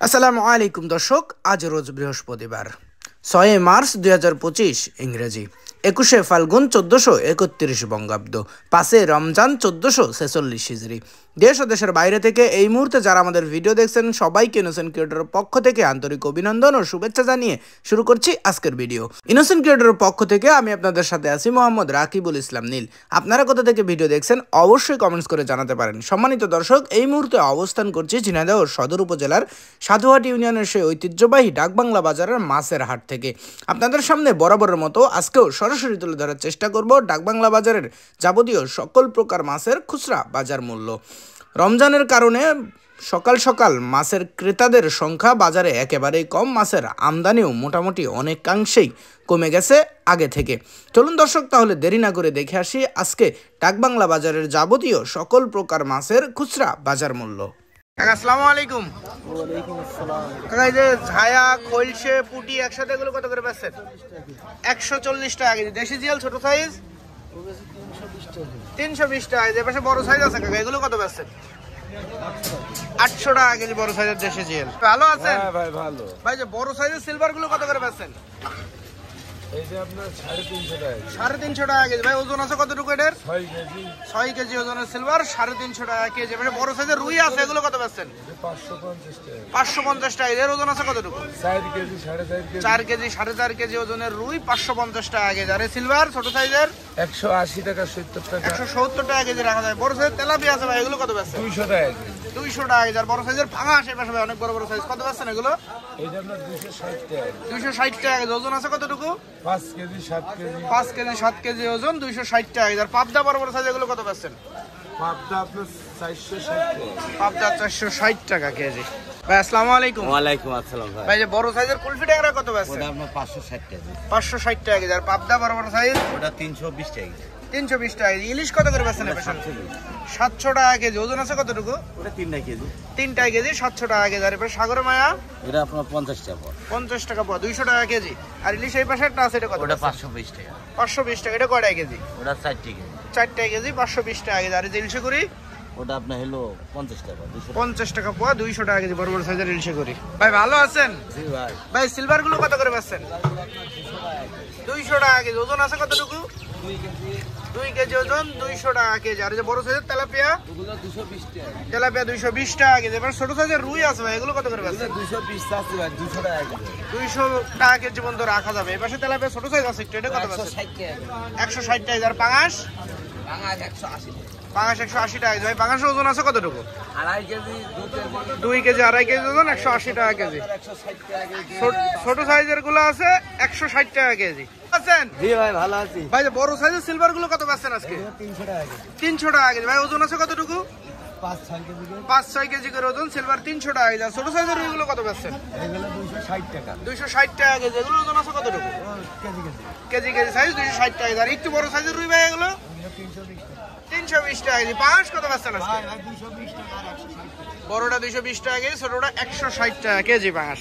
আসসালামু আলাইকুম দর্শক, আজ রোজ বৃহস্পতিবার 6 মার্চ 2025 ইংরেজি, 21 ফাল্গুন 1431 বঙ্গাব্দ, 5 রমজান 1446 হিজরি। দেশ ও দেশের বাইরে থেকে এই মুহূর্তে যারা আমাদের ভিডিও দেখছেন সবাইকে ইনোসেন্ট ক্রিয়েটরের পক্ষ থেকে আন্তরিক অভিনন্দন ও শুভেচ্ছা জানিয়ে শুরু করছি আজকের ভিডিও। ইনোসেন্ট ক্রিয়েটরের পক্ষ থেকে আমি আপনাদের সাথে আছি মোহাম্মদ রাকিবুল ইসলাম নীল। আপনারা কোথা থেকে ভিডিও দেখছেন অবশ্যই কমেন্টস করে জানাতে পারেন। সম্মানিত দর্শক, এই মুহূর্তে অবস্থান করছি ঝিনাইদহ সদর উপজেলার সাধুহাট ইউনিয়নের সেই ঐতিহ্যবাহী ডাকবাংলা বাজারের মাছের হাট থেকে। আপনাদের সামনে বরাবরের মতো আজকেও সরাসরি তুলে ধরার চেষ্টা করব ডাকবাংলা বাজারের যাবতীয় সকল প্রকার মাছের খুচরা বাজার মূল্য। রমজানের কারণে সকাল সকাল মাছের ক্রেতাদের সংখ্যা বাজারে একেবারেই কম, মাছের আমদানিও মোটামুটি অনেকাংশেই কমে গেছে আগে থেকে। চলুন দর্শক, তাহলে দেরি না করে দেখে আসি আজকে ডাকবাংলা বাজারের যাবতীয় সকল প্রকার মাছের খুচরা বাজার মূল্য। আসসালামু আলাইকুম। ওয়ালাইকুম আসসালাম। কাকা, এই যে ঝায়া, খৈলসে, পুঁটি একসাথে এগুলো কত করে বেচছেন? 140 টাকা কেজি। দেশি জিয়াল ছোট সাইজ 320 টাকা। যে পাশে বড় সাইজ আছে কাকা, এগুলো কত বেচছেন? 800 টাকা কেজি বড় সাইজের দেশি জিয়াল। ভালো আছেন? হ্যাঁ ভাই, ভালো। ভাই, যে বড় সাইজের সিলভার গুলো কত করে বেচছেন? এই যে আপনার 350 টাকা। 350 টাকা কেজি। ভাই, ওজন আছে কতটুকু এটার? 6 কেজি। 6 কেজি ওজনের সিলভার 350 টাকা কেজি। মানে বড় সাইজের রুই আছে, এগুলো কত বেচছেন? 550 টাকা। 550 টাকা। এর ওজন আছে কতটুকু? 4 কেজি, 4.5 কেজি। 4 কেজি 4.5 কেজি ওজনের রুই 550 টাকা কেজি। আর সিলভার ছোট সাইজের 180 টাকা, 70 টাকা। 170 টাকা কেজি রাখা যায়। বড় সাইজের তেলাপিয়া আছে ভাই, এগুলো কত বেচছেন? 200 টাকা কেজি। 200 টাকা কেজি। আর বড় সাইজের ভাঙা আসে পাশে ভাই, অনেক বড় বড় সাইজ, কত বেচছেন এগুলো? এই যে আপনার 260 টাকা। 260 টাকা কেজি। ওজন আছে কতটুকু? 5 কেজি, 7 কেজি। 5 কেজি 7 কেজি ওজন 260 টাকা কেজি। আর পাবদা বড় বড় সাইজ এগুলো কত বেচছেন? পাবদা আপনার 460 টাকা। পাবদা 460 টাকা কেজি। ভাই, আসসালামু আলাইকুম। ওয়ালাইকুম আসসালাম ভাই। ভাই, যে বড় সাইজের কুলফি টাকা কত বেচছেন? ওটা আপনার 560 টাকা। 560 টাকা কেজি। আর পাবদা বড় বড় সাইজ ওটা 320 টাকা কেজি। 320 টাকা কেজি। ইলিশ কত করে বেচছেন? 700 টাকা কেজি। ওজন আছে কতটুকু? ওটা 3 কেজি। 3 কেজি 700 টাকা কেজি। আর এবার সাগর মায়া এটা আপনার 50 টাকা পড়ে। 50 টাকা পাওয়া, 200 টাকা কেজি। আর ইলিশ এই পাশে একটা আছে, এটা কত? ওটা 520 টাকা। 520 টাকা। এটা কয়টা কেজি? ওটা 4 কেজি। 4 কেজি 520 টাকা কেজি। আর এই যে ইলিশে করি ওটা আপনার হলো 50 টাকা, 200 টাকা। 50 টাকা পাওয়া, 200 টাকা কেজি বড় বড় সাইজের ইলিশে করি। ভাই, ভালো আছেন? জি ভাই। ভাই, সিলভার গুলো কত করে বেচছেন? 200 টাকা কেজি। ওজন আছে কতটুকু? 2 কেজি ওজন 200 টাকা কেজি। আর এই যে বড় সাইজের তেলাপিয়া ওগুলো 220 টাকা। তেলাপিয়া 220 টাকা কেজি। এবার ছোট সাইজের রুই আছে ভাই, এগুলো কত করে বেচছেন? 220 আছে ভাই, 200 টাকা কেজি। 200 টাকা কেজি পর্যন্ত রাখা যাবে। এই পাশে তেলাপিয়া ছোট সাইজ আছে একটু, এটা কত বেচছেন? 160 টাকা। 160 টাকা। আর পাঙাশ? পাঙাশ 180 টাকা। পাঙাশ 180 টাকা কেজি। ভাই, পাঙাশের ওজন আছে কতটুকু? 2.5 কেজি, 2 কেজি 2.5 কেজি ওজন 180 টাকা কেজি। 160 টাকা কেজি। ছোট সাইজের গুলো আছে 160 টাকা কেজি। আছেন? জি ভাই, ভালো আছি। ভাই, যে বড় সাইজের সিলভার গুলো কত বেচছেন আজকে? 300 টাকা কেজি। 300 টাকা কেজি। ভাই, ওজন আছে কতটুকু? 5-6 কেজি। 5-6 কেজি করে ওজন, সিলভার 300 টাকা কেজি। আর ছোট সাইজের রুইগুলো কত বেচছেন? এগুলো 260 টাকা। 260 টাকা কেজি। এগুলো ওজন আছে কতটুকু? KG KG. KG KG size 260 টাকা কেজি। আর একটু বড় সাইজের রুই ভাই, এগুলো 320 টাকা কেজি। পাঁচ কত বেচছেন আজকে? বড়টা 220 টাকা কেজি, ছোটটা 160 টাকা কেজি পাঁচ।